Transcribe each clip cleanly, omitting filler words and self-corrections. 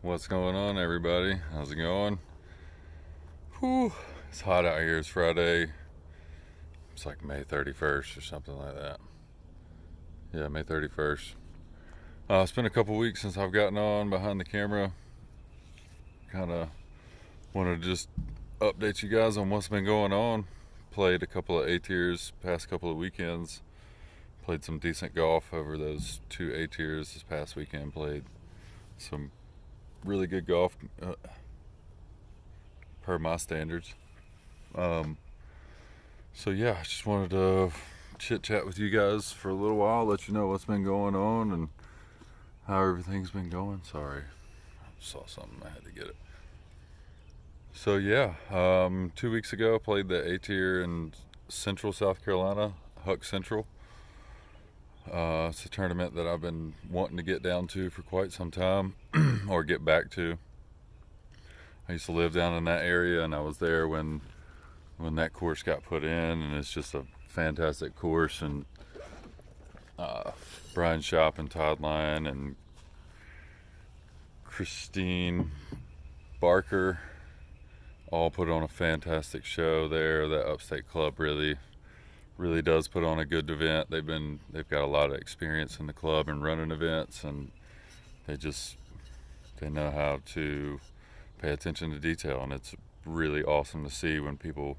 What's going on, everybody? How's it going? Whew, it's hot out here. It's Friday. It's like May 31st or something like that. Yeah, May 31st. It's been a couple weeks since I've gotten on behind the camera. Kind of wanted to just update you guys on what's been going on. Played a couple of A-tiers past couple of weekends. Played some decent golf over those two A-tiers this past weekend. Played some really good golf per my standards. So yeah, I just wanted to chit chat with you guys for a little while, let you know what's been going on and how everything's been going. Sorry, I saw something, I had to get it. So yeah, 2 weeks ago I played the A tier in Central South Carolina, Huk Central. It's a tournament that I've been wanting to get down to for quite some time, or get back to. I used to live down in that area, and I was there when that course got put in, and it's just a fantastic course. And Brian Shop and Todd Lyon and Christine Barker all put on a fantastic show there. That Upstate Club really does put on a good event. They've got a lot of experience in the club and running events, and they know how to pay attention to detail, and it's really awesome to see when people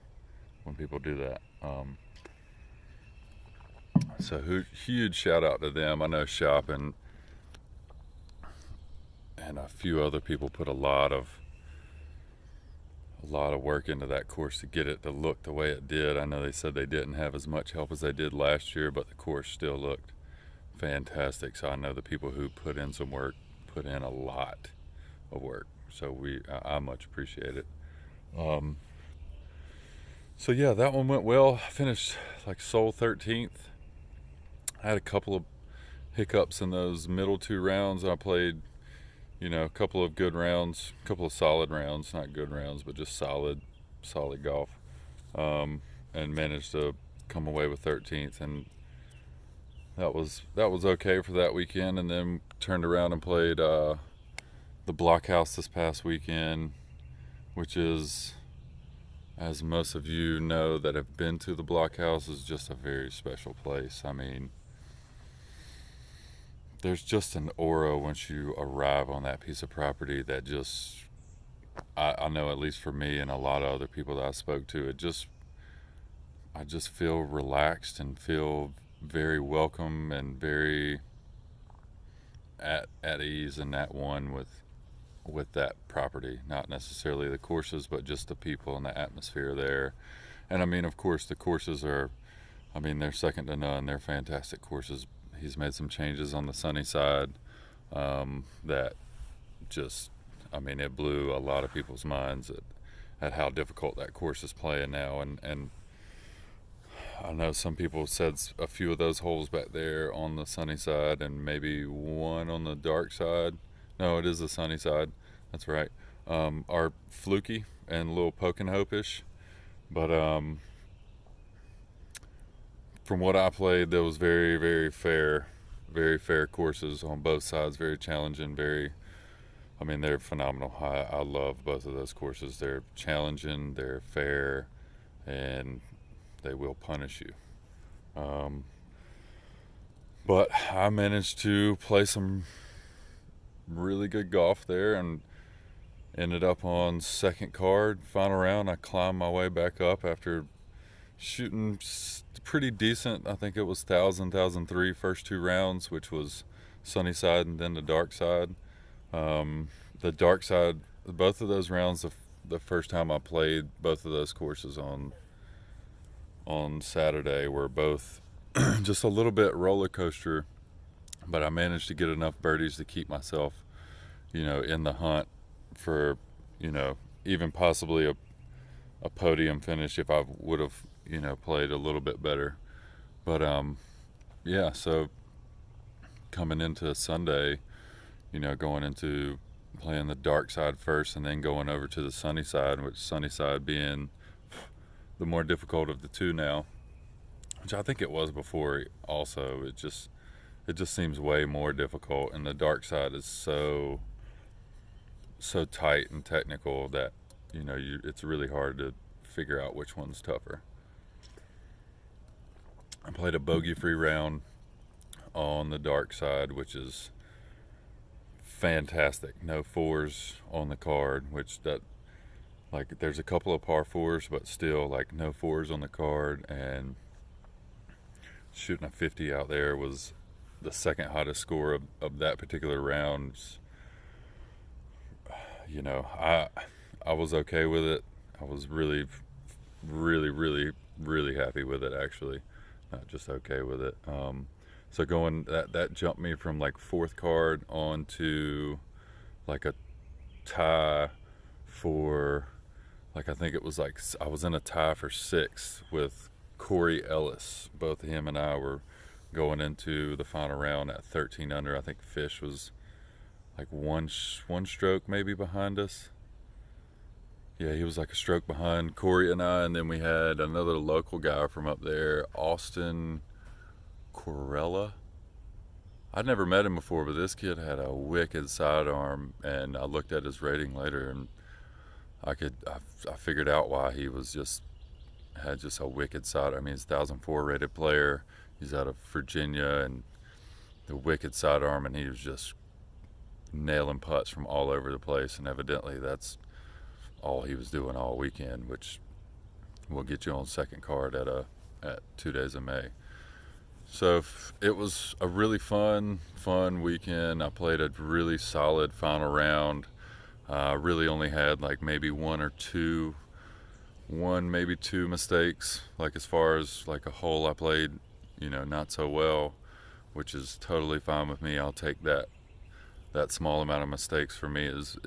do that. So huge shout out to them. I know Shop and a few other people put a lot of work into that course to get it to look the way it did. I know they said they didn't have as much help as they did last year, but the course still looked fantastic. So I know the people who put in some work put in a lot of work. So I much appreciate it. So yeah, that one went well. I finished like sole 13th. I had a couple of hiccups in those middle two rounds. I played, a couple of good rounds, a couple of solid rounds, not good rounds, but just solid golf, and managed to come away with 13th, and that was okay for that weekend. And then turned around and played the Blockhouse this past weekend, which is, as most of you know that have been to the Blockhouse, is just a very special place. I mean, there's just an aura once you arrive on that piece of property that just, I know, at least for me and a lot of other people that I spoke to, I just feel relaxed and feel very welcome and very at ease in that one with that property. Not necessarily the courses, but just the people and the atmosphere there. And I mean, of course, the courses are, they're second to none. They're fantastic courses. He's made some changes on the sunny side that just, it blew a lot of people's minds at how difficult that course is playing now. And I know some people said a few of those holes back there on the sunny side and maybe one on the dark side. No, it is the sunny side. That's right. Are fluky and a little poke and hope-ish. But from what I played, there was very, very fair courses on both sides. Very challenging. They're phenomenal. I love both of those courses. They're challenging, they're fair, and they will punish you. But I managed to play some really good golf there and ended up on second card, final round. I climbed my way back up after shooting pretty decent. I think it was 1,003 first two rounds, which was sunny side and then the dark side. The dark side, both of those rounds, the first time I played both of those courses on Saturday, were both just a little bit roller coaster, but I managed to get enough birdies to keep myself, in the hunt for, even possibly a podium finish if I would have, played a little bit better. But yeah, so coming into Sunday, going into playing the dark side first and then going over to the sunny side, which sunny side being the more difficult of the two now, which I think it was before also. It just seems way more difficult, and the dark side is so so tight and technical that it's really hard to figure out which one's tougher. I played a bogey-free round on the dark side, which is fantastic. No fours on the card, which that like there's a couple of par fours, but still like no fours on the card, and shooting a 50 out there was the second hottest score of that particular round. I was okay with it. I was really, really, really, really happy with it, actually. Not just okay with it. So going that jumped me from like fourth card on to like a tie for, like, I think it was like I was in a tie for sixth with Corey Ellis. Both him and I were going into the final round at 13 under. I think Fish was like one stroke maybe behind us. Yeah, he was like a stroke behind Corey and I, and then we had another local guy from up there, Austin Corella. I'd never met him before, but this kid had a wicked sidearm, and I looked at his rating later, and I figured out why he had just a wicked side. I mean, he's a 1,004 rated player. He's out of Virginia, and the wicked sidearm, and he was just nailing putts from all over the place, and evidently that's all he was doing all weekend, which will get you on second card at 2 Days of May. So it was a really fun weekend. I played a really solid final round. Really only had like maybe one, maybe two mistakes. Like as far as like a hole I played, not so well, which is totally fine with me. I'll take that. That small amount of mistakes for me is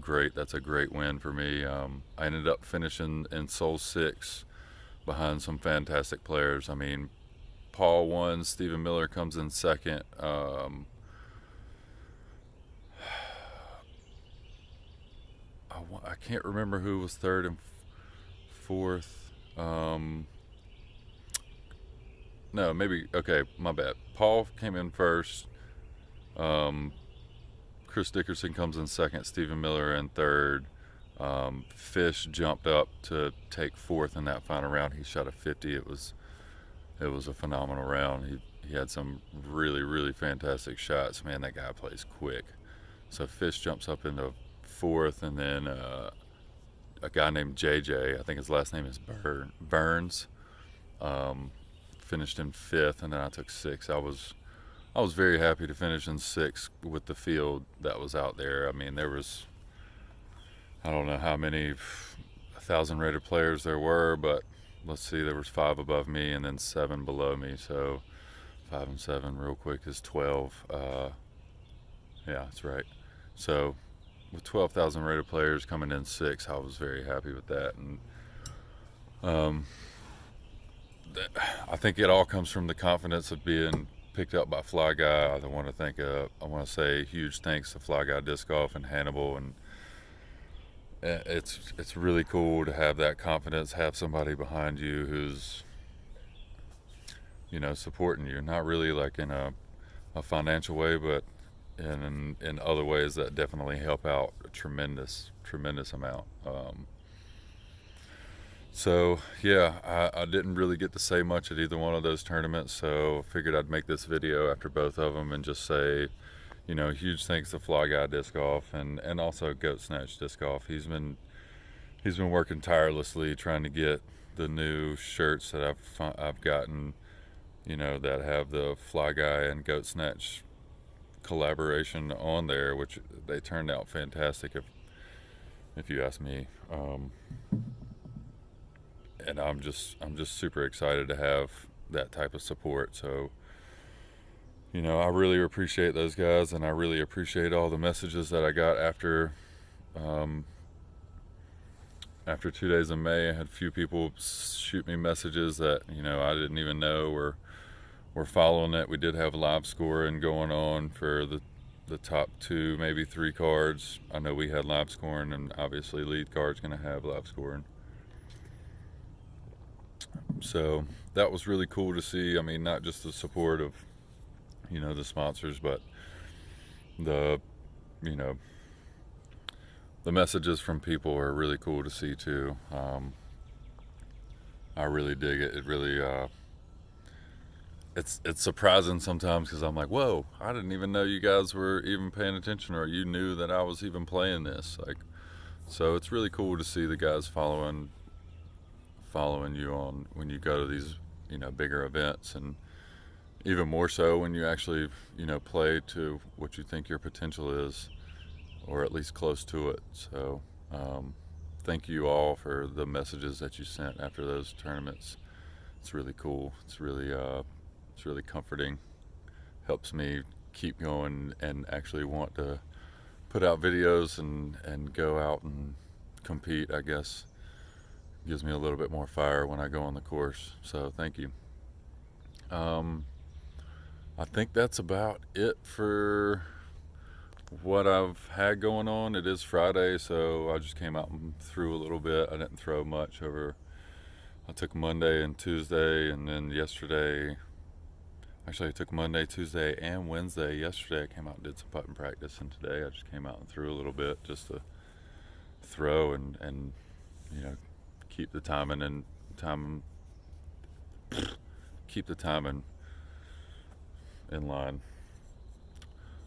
great. That's a great win for me. I ended up finishing in Soul 6 behind some fantastic players. I mean, Paul won, Stephen Miller comes in second. I can't remember who was third and fourth. No, maybe, okay, my bad. Paul came in first. Chris Dickerson comes in second, Stephen Miller in third. Fish jumped up to take fourth in that final round. He shot a 50. It was a phenomenal round. He had some really, really fantastic shots. Man, that guy plays quick. So Fish jumps up into fourth, and then a guy named JJ, I think his last name is Burns, finished in fifth, and then I took sixth. I was very happy to finish in sixth with the field that was out there. I mean, there was, I don't know how many 1,000 rated players there were, but let's see, there was 5 above me and then 7 below me. So 5 and 7 real quick is 12. Yeah, that's right. So with 12,000 rated players coming in 6, I was very happy with that. And I think it all comes from the confidence of being picked up by Fly Guy. I want to say huge thanks to Fly Guy Disc Golf and Hannibal, and it's really cool to have that confidence, have somebody behind you who's supporting you, not really like in a financial way, but in other ways that definitely help out a tremendous amount. So yeah, I didn't really get to say much at either one of those tournaments, so I figured I'd make this video after both of them and just say, huge thanks to Fly Guy Disc Golf and also Goat Snatch Disc Golf. He's been working tirelessly trying to get the new shirts that I've gotten, that have the Fly Guy and Goat Snatch collaboration on there, which they turned out fantastic if you ask me. And I'm just super excited to have that type of support. So, I really appreciate those guys, and I really appreciate all the messages that I got after 2 Days of May. I had a few people shoot me messages that I didn't even know were following it. We did have live scoring going on for the top 2, maybe 3 cards. I know we had live scoring, and obviously lead card's going to have live scoring. So that was really cool to see. I mean, not just the support of the sponsors, but the the messages from people are really cool to see too. I really dig it. It really it's surprising sometimes because I'm like, whoa, I didn't even know you guys were even paying attention, or you knew that I was even playing this. Like, so it's really cool to see the guys following you on when you go to these, you know, bigger events, and even more so when you actually, you know, play to what you think your potential is, or at least close to it. So thank you all for the messages that you sent after those tournaments. It's really cool. It's really comforting. Helps me keep going and actually want to put out videos and go out and compete, I guess. Gives me a little bit more fire when I go on the course. So thank you. I think that's about it for what I've had going on. It is Friday, so I just came out and threw a little bit. I didn't throw much over. I took Monday and Tuesday, and then yesterday. Actually, I took Monday, Tuesday, and Wednesday. Yesterday, I came out and did some putting practice, and today I just came out and threw a little bit just to throw and you know, keep the timing in line.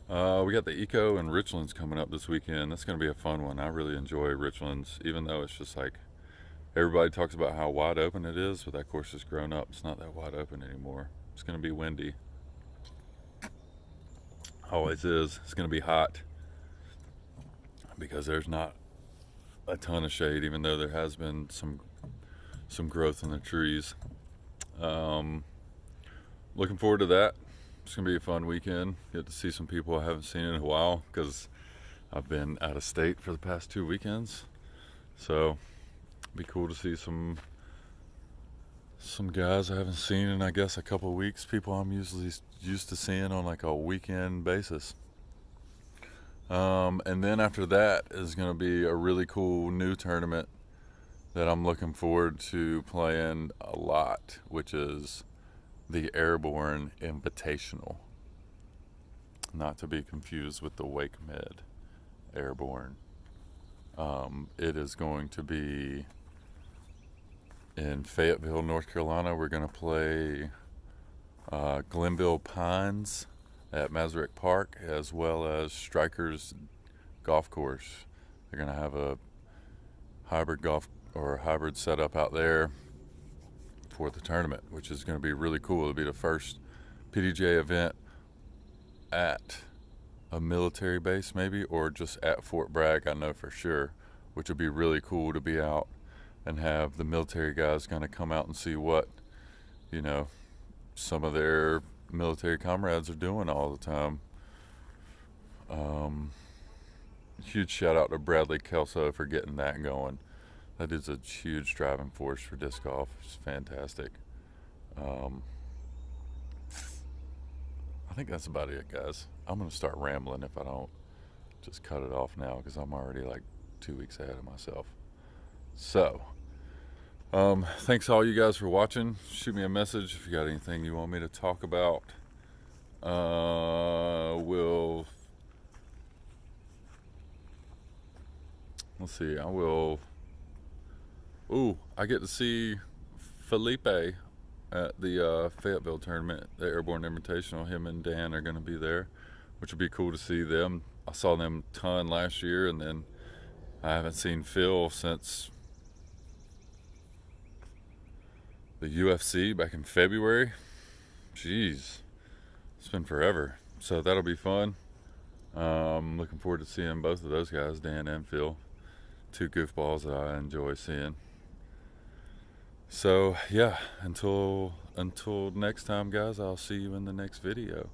We got the Eco and Richlands coming up this weekend. That's going to be a fun one. I really enjoy Richlands, even though it's just like everybody talks about how wide open it is, but that course has grown up. It's not that wide open anymore. It's going to be windy. Always is. It's going to be hot because there's not a ton of shade, even though there has been some growth in the trees. Looking forward to that. It's going to be a fun weekend. Get to see some people I haven't seen in a while because I've been out of state for the past 2 weekends. So it'd be cool to see some guys I haven't seen in, I guess, a couple of weeks. People I'm usually used to seeing on like a weekend basis. And then after that is going to be a really cool new tournament that I'm looking forward to playing a lot, which is the Airborne Invitational. Not to be confused with the Wake Med Airborne. It is going to be in Fayetteville, North Carolina. We're going to play Glenville Pines at Masarick Park, as well as Strikers Golf Course. They're going to have a hybrid setup out there for the tournament, which is going to be really cool. It'll be the first PDGA event at a military base, maybe, or just at Fort Bragg, I know for sure, which would be really cool to be out and have the military guys kind of come out and see what, you know, some of their military comrades are doing all the time. Huge shout out to Bradley Kelso for getting that going. That is a huge driving force for disc golf. It's fantastic. I think that's about it, guys. I'm going to start rambling if I don't just cut it off now, because I'm already like 2 weeks ahead of myself. So, thanks all you guys for watching. Shoot me a message if you got anything you want me to talk about. Let's see, I get to see Felipe at the Fayetteville tournament, the Airborne Invitational. Him and Dan are going to be there, which would be cool to see them. I saw them a ton last year, and then I haven't seen Phil since the UFC back in February. Jeez, it's been forever. So that'll be fun. Looking forward to seeing both of those guys, Dan and Phil. 2 goofballs that I enjoy seeing. So yeah, until next time, guys, I'll see you in the next video.